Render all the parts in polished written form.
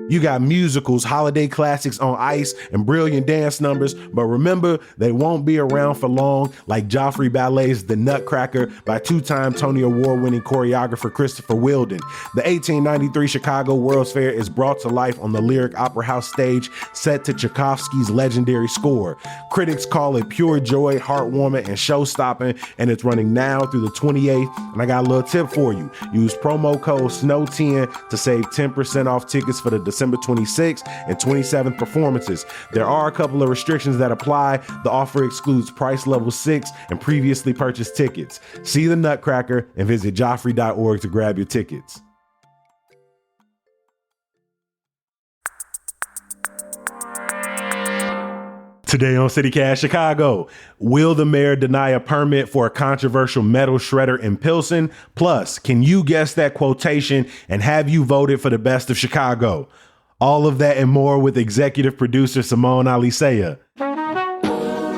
You got musicals, holiday classics on ice, and brilliant dance numbers, but remember, they won't be around for long, like Joffrey Ballet's The Nutcracker by two-time Tony Award-winning choreographer Christopher Wheeldon. The 1893 Chicago World's Fair is brought to life on the Lyric Opera House stage, set to Tchaikovsky's legendary score. Critics call it pure joy, heartwarming, and show-stopping, and it's running now through the 28th. And I got a little tip for you. Use promo code SNOW10 to save 10% off tickets for the December 26th and 27th performances. There are a couple of restrictions that apply. The offer excludes price level 6 and previously purchased tickets. See the Nutcracker and visit joffrey.org to grab your tickets. Today on CityCast Chicago, will the mayor deny a permit for a controversial metal shredder in Pilsen? Plus, can you guess that quotation and have you voted for the best of Chicago? All of that and more with executive producer Simone Alicea.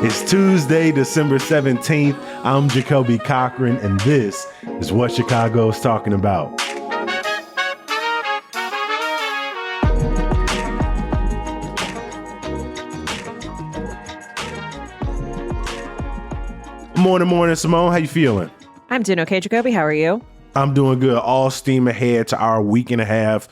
It's Tuesday, December 17th. I'm Jacoby Cochran, and this is what Chicago is talking about. Morning, Simone. How you feeling? I'm doing okay, Jacoby. How are you? I'm doing good. All steam ahead to our week and a half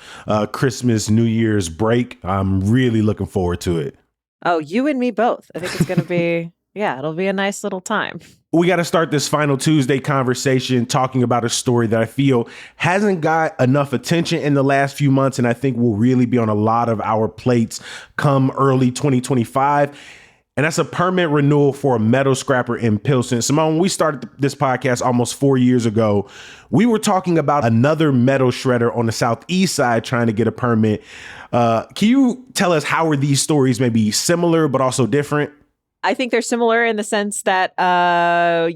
Christmas, New Year's break. I'm really looking forward to it. Oh, you and me both. I think it's going to be, it'll be a nice little time. We got to start this final Tuesday conversation talking about a story that I feel hasn't got enough attention in the last few months, and I think will really be on a lot of our plates come early 2025. And that's a permit renewal for a metal scrapper in Pilsen. Simone, when we started this podcast almost 4 years ago, we were talking about another metal shredder on the southeast side trying to get a permit. Can you tell us how are these stories maybe similar but also different? I think they're similar in the sense that,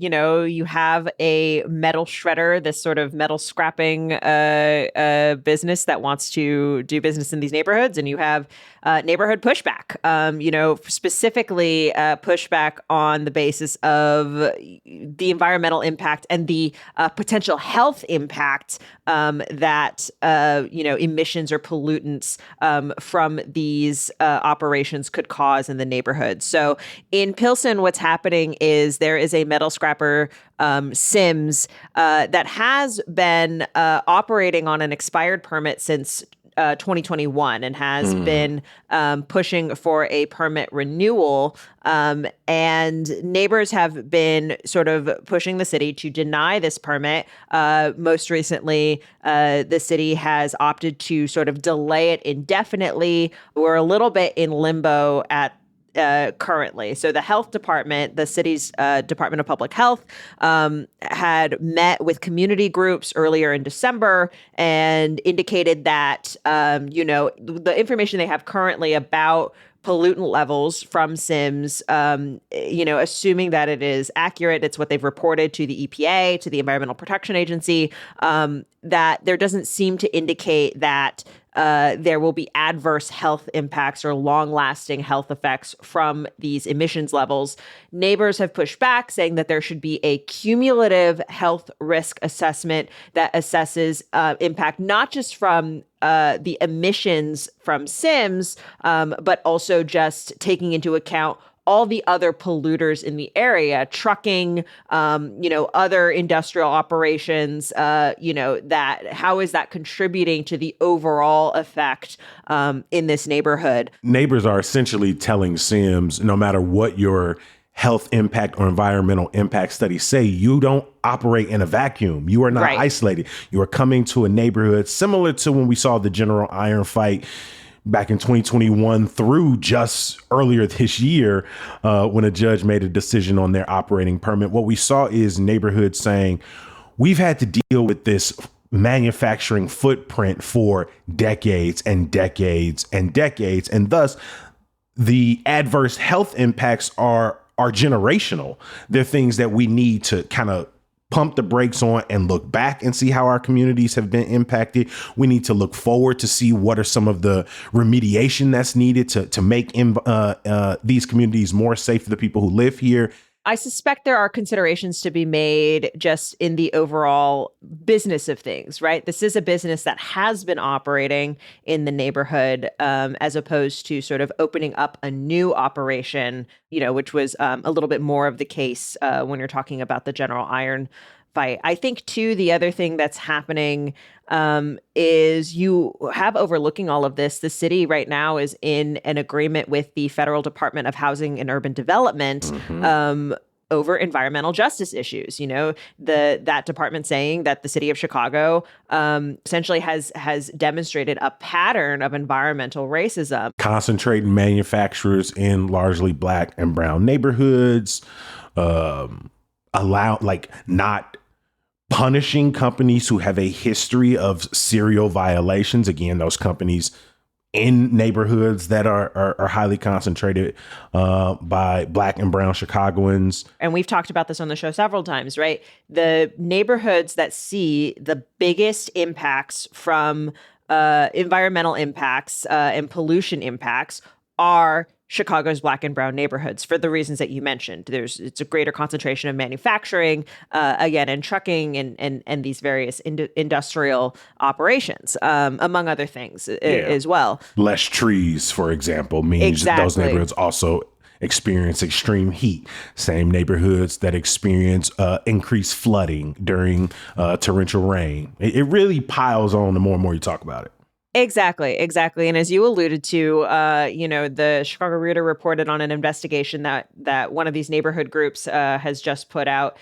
you have a metal shredder, this sort of metal scrapping business that wants to do business in these neighborhoods. And you have neighborhood pushback, specifically pushback on the basis of the environmental impact and the potential health impact that, emissions or pollutants from these operations could cause in the neighborhood. So in Pilsen, what's happening is there is a metal scrapper, Sims, that has been operating on an expired permit since 2021 and has been pushing for a permit renewal. And neighbors have been sort of pushing the city to deny this permit. Most recently, the city has opted to sort of delay it indefinitely. We're a little bit in limbo at currently. So the health department, the city's Department of Public Health, had met with community groups earlier in December and indicated that, the information they have currently about pollutant levels from Sims, assuming that it is accurate, it's what they've reported to the EPA, to the Environmental Protection Agency, that there doesn't seem to indicate that there will be adverse health impacts or long-lasting health effects from these emissions levels. Neighbors have pushed back, saying that there should be a cumulative health risk assessment that assesses impact not just from the emissions from Sims, but also just taking into account all the other polluters in the area, trucking, other industrial operations, that how is that contributing to the overall effect in this neighborhood? Neighbors are essentially telling Sims, no matter what your health impact or environmental impact studies say, you don't operate in a vacuum. You are not isolated. You are coming to a neighborhood similar to when we saw the General Iron fight back in 2021 through just earlier this year, when a judge made a decision on their operating permit. What we saw is neighborhoods saying, we've had to deal with this manufacturing footprint for decades and decades and decades. And thus, the adverse health impacts are generational. They're things that we need to kind of pump the brakes on and look back and see how our communities have been impacted. We need to look forward to see what are some of the remediation that's needed to make these communities more safe for the people who live here. I suspect there are considerations to be made just in the overall business of things, right? This is a business that has been operating in the neighborhood, as opposed to sort of opening up a new operation, which was a little bit more of the case when you're talking about the General Iron fight. I think, too, the other thing that's happening is you have overlooking all of this. The city right now is in an agreement with the Federal Department of Housing and Urban Development over environmental justice issues. That department saying that the city of Chicago essentially has demonstrated a pattern of environmental racism, concentrating manufacturers in largely Black and brown neighborhoods, not punishing companies who have a history of serial violations. Again, those companies in neighborhoods that are highly concentrated by Black and brown Chicagoans. And we've talked about this on the show several times, right? The neighborhoods that see the biggest impacts from environmental impacts and pollution impacts are Chicago's Black and brown neighborhoods, for the reasons that you mentioned. It's a greater concentration of manufacturing, again, and trucking and these various industrial operations, among other things as well. Less trees, for example, means those neighborhoods also experience extreme heat. Same neighborhoods that experience increased flooding during torrential rain. It really piles on the more and more you talk about it. Exactly. And as you alluded to, the Chicago Reader reported on an investigation that one of these neighborhood groups has just put out,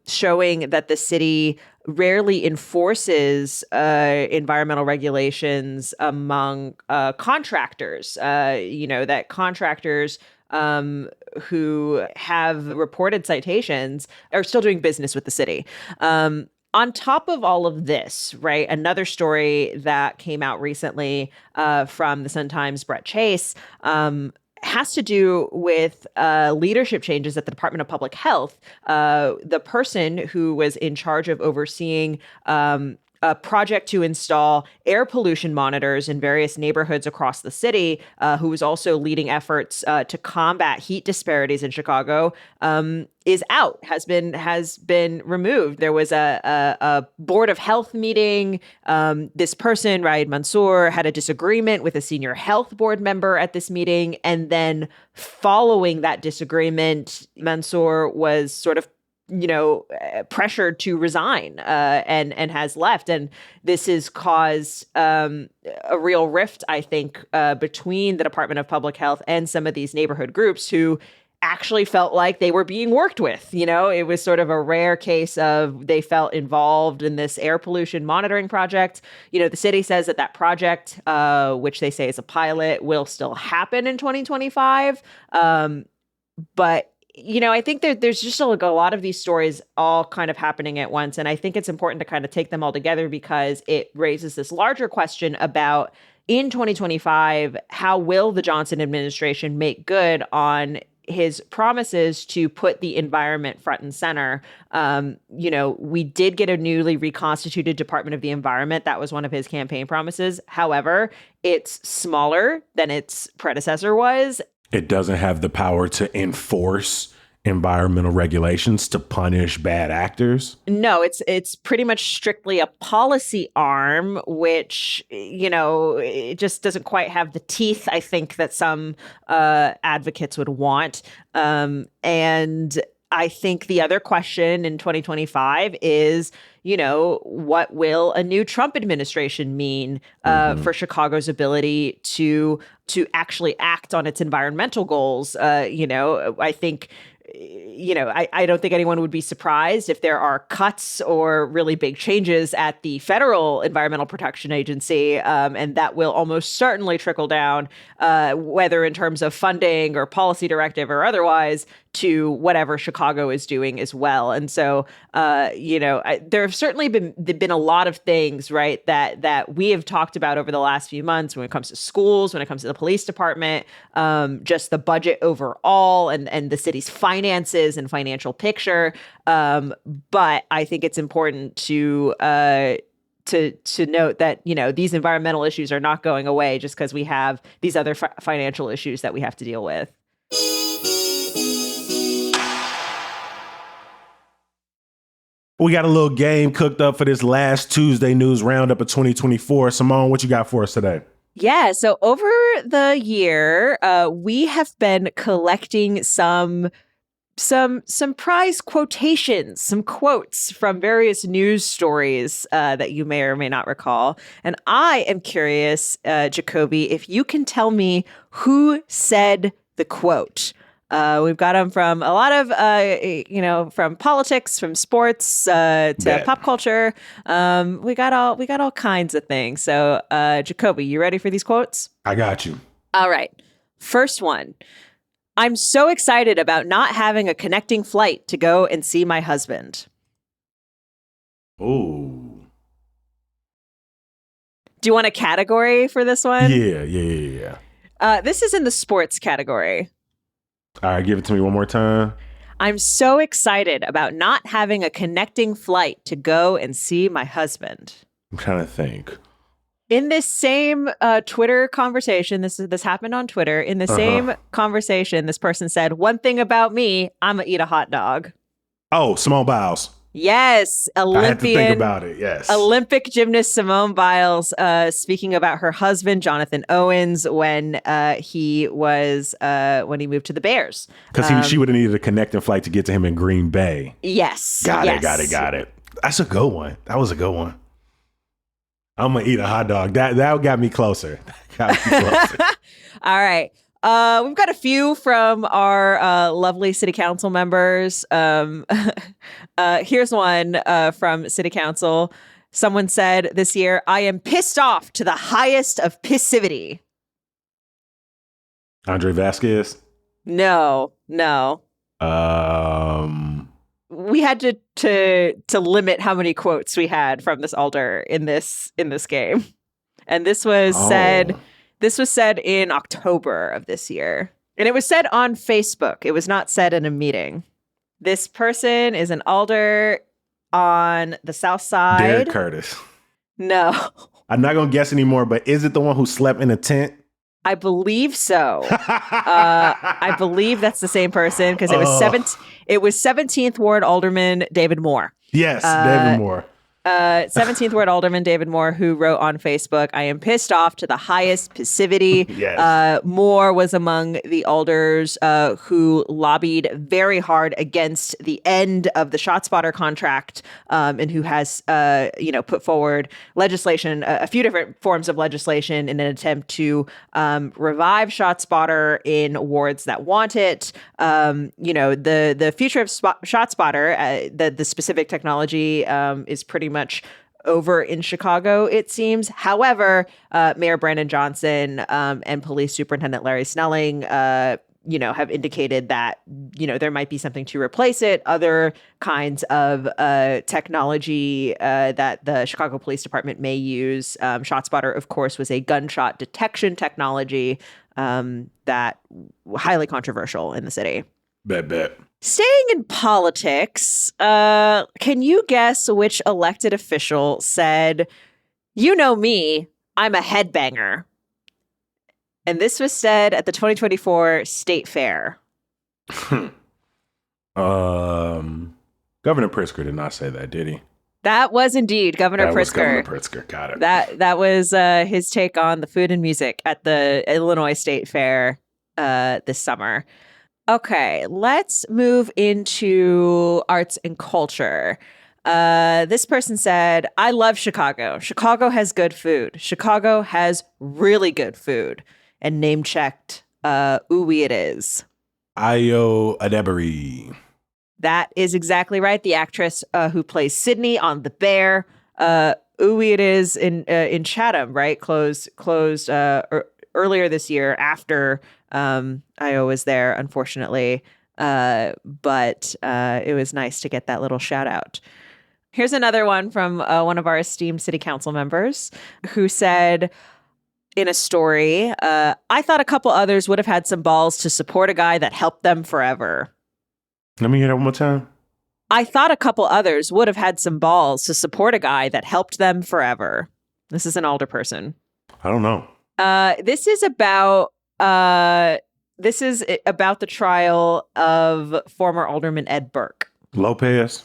showing that the city rarely enforces environmental regulations among contractors. That contractors who have reported citations are still doing business with the city. On top of all of this, right, another story that came out recently from the Sun-Times' Brett Chase has to do with leadership changes at the Department of Public Health. The person who was in charge of overseeing a project to install air pollution monitors in various neighborhoods across the city, who was also leading efforts to combat heat disparities in Chicago, is out, has been removed. There was a board of health meeting. This person, Raed Mansour, had a disagreement with a senior health board member at this meeting. And then following that disagreement, Mansour was sort of pressured to resign and has left. And this has caused a real rift, I think, between the Department of Public Health and some of these neighborhood groups who actually felt like they were being worked with. It was sort of a rare case of they felt involved in this air pollution monitoring project. The city says that project, which they say is a pilot, will still happen in 2025. But I think there's just a lot of these stories all kind of happening at once. And I think it's important to kind of take them all together because it raises this larger question about, in 2025, how will the Johnson administration make good on his promises to put the environment front and center? We did get a newly reconstituted Department of the Environment. That was one of his campaign promises. However, it's smaller than its predecessor was. It doesn't have the power to enforce environmental regulations to punish bad actors. No, it's pretty much strictly a policy arm, which, it just doesn't quite have the teeth, I think, that some advocates would want. And I think the other question in 2025 is, what will a new Trump administration mean for Chicago's ability to actually act on its environmental goals? I think, I don't think anyone would be surprised if there are cuts or really big changes at the federal Environmental Protection Agency, and that will almost certainly trickle down, whether in terms of funding or policy directive or otherwise, to whatever Chicago is doing as well. And so, there have certainly been a lot of things, right, that we have talked about over the last few months when it comes to schools, when it comes to the police department, just the budget overall and the city's finances and financial picture. But I think it's important to note that, these environmental issues are not going away just because we have these other financial issues that we have to deal with. We got a little game cooked up for this last Tuesday news roundup of 2024. Simone, what you got for us today? Yeah, so over the year, we have been collecting some prize quotations, some quotes from various news stories that you may or may not recall. And I am curious, Jacoby, if you can tell me who said the quote. We've got them from a lot of, from politics, from sports to pop culture. We got all kinds of things. So, Jacoby, you ready for these quotes? I got you. All right. First one. I'm so excited about not having a connecting flight to go and see my husband. Oh. Do you want a category for this one? Yeah. This is in the sports category. All right, give it to me one more time. I'm so excited about not having a connecting flight to go and see my husband. I'm trying to think. In this same Twitter conversation, this happened on Twitter. In the same conversation, this person said, "One thing about me, I'm gonna eat a hot dog." Oh, Simone Biles. Yes, Olympian. I had to think about it. Yes, Olympic gymnast Simone Biles speaking about her husband Jonathan Owens when he moved to the Bears because she would have needed a connecting flight to get to him in Green Bay. Yes, got it. That's a good one. That was a good one. I'm gonna eat a hot dog. That got me closer. All right. We've got a few from our lovely city council members. Here's one from city council. Someone said this year, "I am pissed off to the highest of pissivity." Andre Vasquez? No. We had to limit how many quotes we had from this alder in this game. And this was said in October of this year. And it was said on Facebook. It was not said in a meeting. This person is an alder on the South Side. Derek Curtis. No. I'm not going to guess anymore, but is it the one who slept in a tent? I believe so. I believe that's the same person because it was 17th Ward Alderman David Moore. Yes, David Moore. 17th Ward Alderman David Moore, who wrote on Facebook, "I am pissed off to the highest passivity." Yes. Moore was among the alders who lobbied very hard against the end of the ShotSpotter contract, and who has, put forward legislation, a few different forms of legislation in an attempt to revive ShotSpotter in wards that want it. The future of ShotSpotter, the specific technology, is pretty much over in Chicago, it seems. However, Mayor Brandon Johnson and Police Superintendent Larry Snelling, have indicated that, there might be something to replace it. Other kinds of technology that the Chicago Police Department may use. ShotSpotter, of course, was a gunshot detection technology that highly controversial in the city. Bet. Staying in politics, can you guess which elected official said, "You know me, I'm a headbanger"? And this was said at the 2024 State Fair. Governor Pritzker did not say that, did he? That was indeed Governor Pritzker. Governor Pritzker, got it. That was his take on the food and music at the Illinois State Fair this summer. Okay, let's move into arts and culture. This person said, "I love Chicago. Chicago has good food. Chicago has really good food." And name checked, ooh-wee it is. Ayo Edebiri. That is exactly right. The actress who plays Sydney on The Bear. Ooh-wee it is in Chatham, right? Closed earlier this year after Ayo was there, unfortunately. But it was nice to get that little shout out. Here's another one from one of our esteemed city council members who said in a story, "I thought a couple others would have had some balls to support a guy that helped them forever." Let me hear that one more time. "I thought a couple others would have had some balls to support a guy that helped them forever." This is an alder person. I don't know. This is about the trial of former Alderman Ed Burke. Lopez?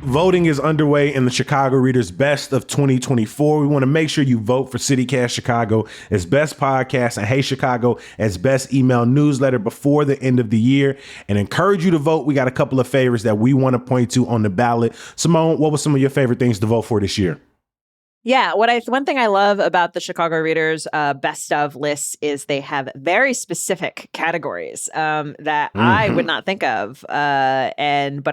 Voting is underway in the Chicago Readers Best of 2024. We want to make sure you vote for CityCast Chicago as Best Podcast and Hey Chicago as Best Email Newsletter before the end of the year, and encourage you to vote. We got a couple of favorites that we want to point to on the ballot. Simone, what were some of your favorite things to vote for this year? Yeah, one thing I love about the Chicago Readers best of lists is they have very specific categories that I would not think of but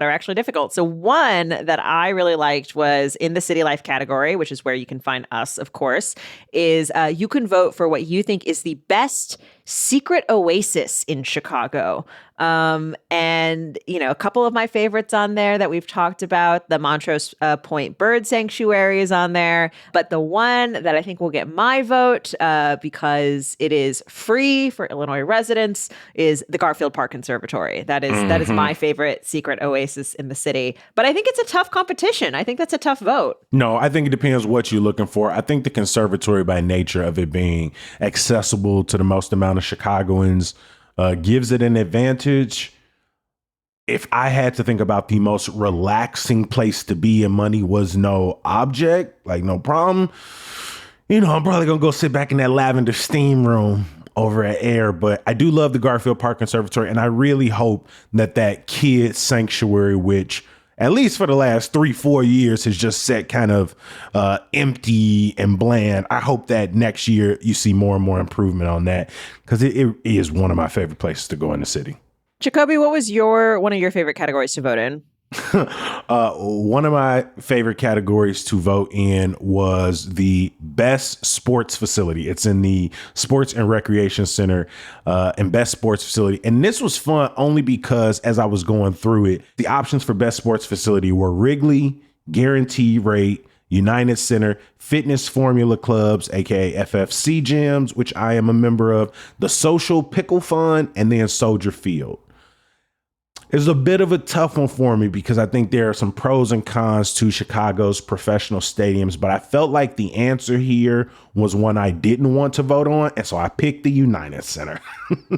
are actually difficult. So one that I really liked was in the City Life category, which is where you can find us, of course, is you can vote for what you think is the best secret oasis in Chicago. And, a couple of my favorites on there that we've talked about, the Montrose Point Bird Sanctuary is on there. But the one that I think will get my vote because it is free for Illinois residents is the Garfield Park Conservatory. That is my favorite secret oasis in the city. But I think it's a tough competition. I think that's a tough vote. No, I think it depends what you're looking for. I think the conservatory, by nature of it being accessible to the most amount of Chicagoans, gives it an advantage. If I had to think about the most relaxing place to be and money was no object, like no problem, I'm probably going to go sit back in that lavender steam room over at Air. But I do love the Garfield Park Conservatory, and I really hope that kids sanctuary, which at least for the last 3-4 years has just sat kind of empty and bland. I hope that next year you see more and more improvement on that, because it is one of my favorite places to go in the city. Jacoby, what was one of your favorite categories to vote in? One of my favorite categories to vote in was the best sports facility. It's in the Sports and Recreation Center and best sports facility. And this was fun only because as I was going through it, the options for best sports facility were Wrigley, Guaranteed Rate, United Center, Fitness Formula Clubs, aka FFC gyms, which I am a member of, the Social Pickle Fund, and then Soldier Field. It's a bit of a tough one for me because I think there are some pros and cons to Chicago's professional stadiums, but I felt like the answer here was one I didn't want to vote on, and so I picked the United Center.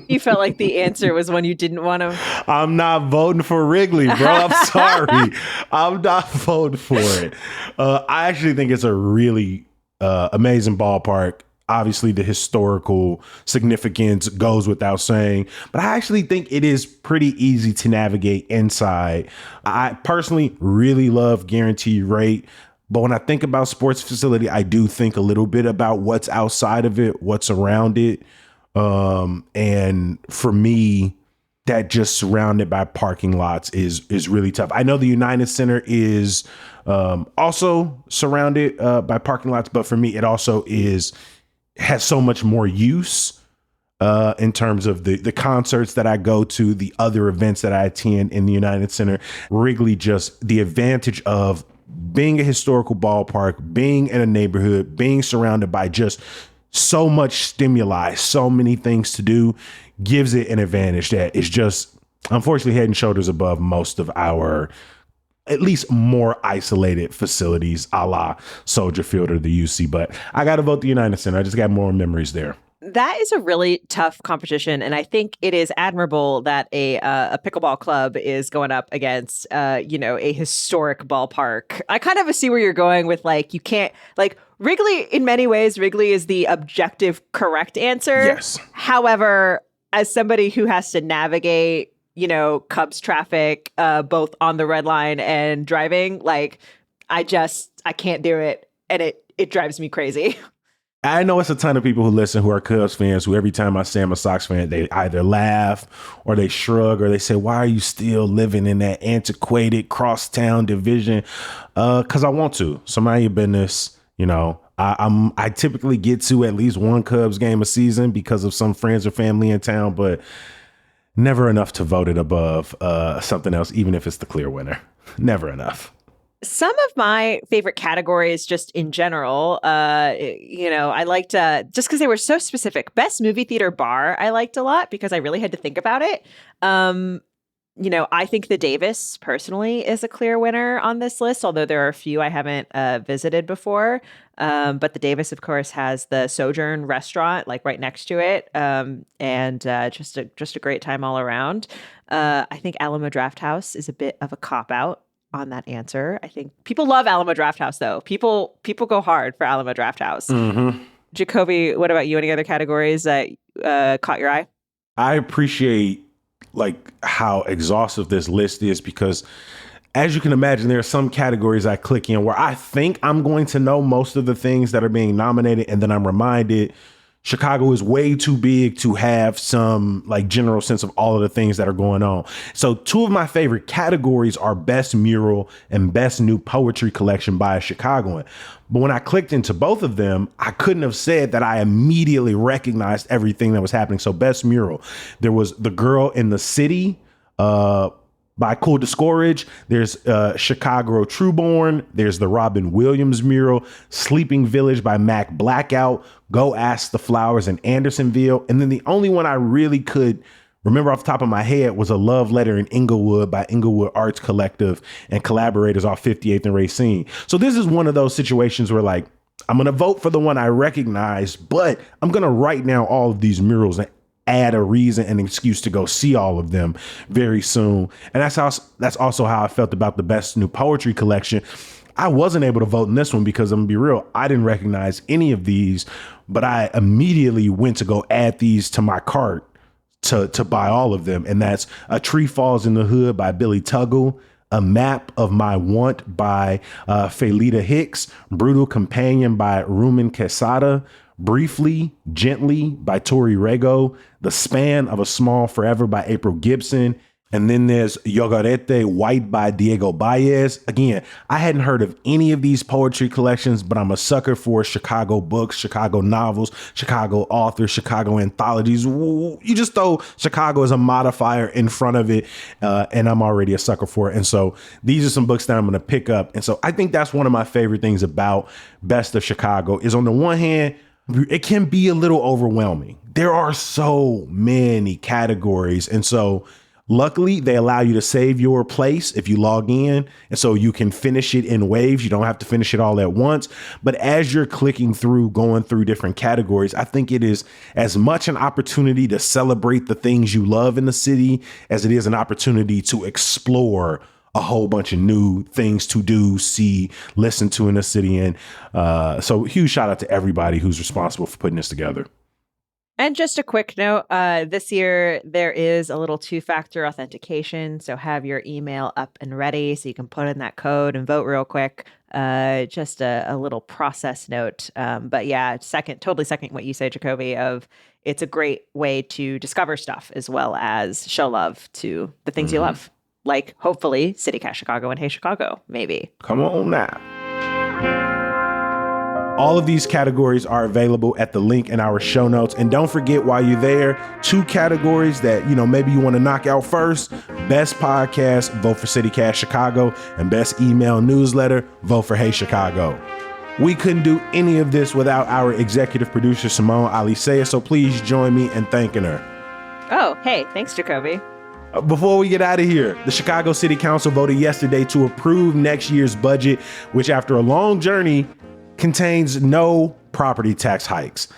You felt like the answer was one you didn't want to? I'm not voting for Wrigley, bro. I'm sorry. I'm not voting for it. I actually think it's a really amazing ballpark. Obviously, the historical significance goes without saying, but I actually think it is pretty easy to navigate inside. I personally really love Guaranteed Rate, but when I think about sports facility, I do think a little bit about what's outside of it, what's around it. And for me, that just surrounded by parking lots is really tough. I know the United Center is also surrounded by parking lots, but for me, it also has so much more use in terms of the concerts that I go to, the other events that I attend in the United Center. Wrigley, just the advantage of being a historical ballpark, being in a neighborhood, being surrounded by just so much stimuli, so many things to do, gives it an advantage that is just unfortunately head and shoulders above most of our at least more isolated facilities, a la Soldier Field or the UC. But I got to vote the United Center. I just got more memories there. That is a really tough competition, and I think it is admirable that a pickleball club is going up against, a historic ballpark. I kind of see where you're going with, you can't, Wrigley, in many ways, Wrigley is the objective correct answer. Yes. However, as somebody who has to navigate, Cubs traffic, both on the red line and driving, I can't do it, and it drives me crazy. I know it's a ton of people who listen who are Cubs fans who every time I say I'm a Sox fan, they either laugh or they shrug or they say, why are you still living in that antiquated crosstown division? Because I want to. So mind your business. I typically get to at least one Cubs game a season because of some friends or family in town, but never enough to vote it above something else, even if it's the clear winner. Never enough. Some of my favorite categories just in general, I liked, just because they were so specific. Best movie theater bar, I liked a lot because I really had to think about it. I think the Davis personally is a clear winner on this list, although there are a few I haven't visited before. But the Davis, of course, has the Sojourn restaurant right next to it, and just a great time all around. I think Alamo Drafthouse is a bit of a cop out. on that answer. I think people love Alamo Drafthouse, though. People go hard for Alamo Drafthouse. Mm-hmm. Jacoby, what about you? Any other categories that caught your eye? I appreciate like how exhaustive this list is because, as you can imagine, there are some categories I click in where I think I'm going to know most of the things that are being nominated, and then I'm reminded Chicago is way too big to have some like general sense of all of the things that are going on. So two of my favorite categories are Best Mural and Best New Poetry Collection by a Chicagoan. But when I clicked into both of them, I couldn't have said that I immediately recognized everything that was happening. So Best Mural, there was The Girl in the City, by Cool Discourage. There's Chicago Trueborn. There's the Robin Williams mural, Sleeping Village by Mac Blackout, Go Ask the Flowers in Andersonville. And then the only one I really could remember off the top of my head was A Love Letter in Inglewood by Inglewood Arts Collective and collaborators off 58th and Racine. So this is one of those situations where like, I'm going to vote for the one I recognize, but I'm going to write down all of these murals and add a reason and excuse to go see all of them very soon. And that's also how I felt about the Best New Poetry Collection. I wasn't able to vote in this one because I'm gonna be real, I didn't recognize any of these, but I immediately went to go add these to my cart to buy all of them. And that's A Tree Falls in the Hood by Billy Tuggle, A Map of My Want by Felita Hicks, Brutal Companion by Ruben Quesada, Briefly, Gently by Tori Rego, The Span of a Small Forever by April Gibson, and then there's Yogurete White by Diego Baez. Again, I hadn't heard of any of these poetry collections, but I'm a sucker for Chicago books, Chicago novels, Chicago authors, Chicago anthologies. You just throw Chicago as a modifier in front of it, and I'm already a sucker for it. And so these are some books that I'm going to pick up. And so I think that's one of my favorite things about Best of Chicago is, on the one hand, it can be a little overwhelming. There are so many categories. And so luckily, they allow you to save your place if you log in. And so you can finish it in waves. You don't have to finish it all at once. But as you're clicking through, going through different categories, I think it is as much an opportunity to celebrate the things you love in the city as it is an opportunity to explore a whole bunch of new things to do, see, listen to in the city. And so huge shout out to everybody who's responsible for putting this together. And just a quick note, this year there is a little 2-factor authentication. So have your email up and ready so you can put in that code and vote real quick. Just a little process note. But yeah, totally second what you say, Jacoby, of it's a great way to discover stuff as well as show love to the things you love. Like, hopefully, CityCast Chicago and Hey Chicago, maybe. Come on now. All of these categories are available at the link in our show notes. And don't forget, while you're there, 2 categories that, maybe you want to knock out first. Best podcast, vote for CityCast Chicago. And best email newsletter, vote for Hey Chicago. We couldn't do any of this without our executive producer, Simone Alisea. So please join me in thanking her. Oh, hey, thanks, Jacoby. Before we get out of here, the Chicago City Council voted yesterday to approve next year's budget, which after a long journey contains no property tax hikes.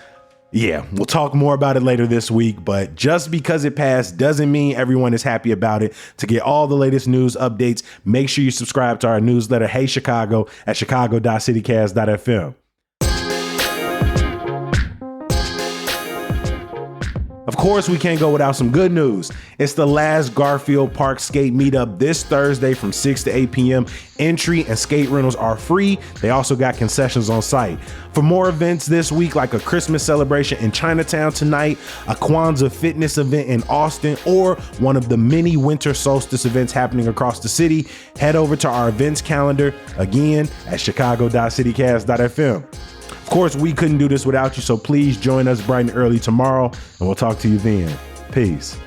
Yeah, we'll talk more about it later this week, but just because it passed doesn't mean everyone is happy about it. To get all the latest news updates, make sure you subscribe to our newsletter, Hey Chicago, at chicago.citycast.fm. Of course, we can't go without some good news. It's the last Garfield Park Skate Meetup this Thursday from 6 to 8 p.m. Entry and skate rentals are free. They also got concessions on site. For more events this week, like a Christmas celebration in Chinatown tonight, a Kwanzaa fitness event in Austin, or one of the many winter solstice events happening across the city, head over to our events calendar, again, at chicago.citycast.fm. Of course, we couldn't do this without you, so please join us bright and early tomorrow, and we'll talk to you then. Peace.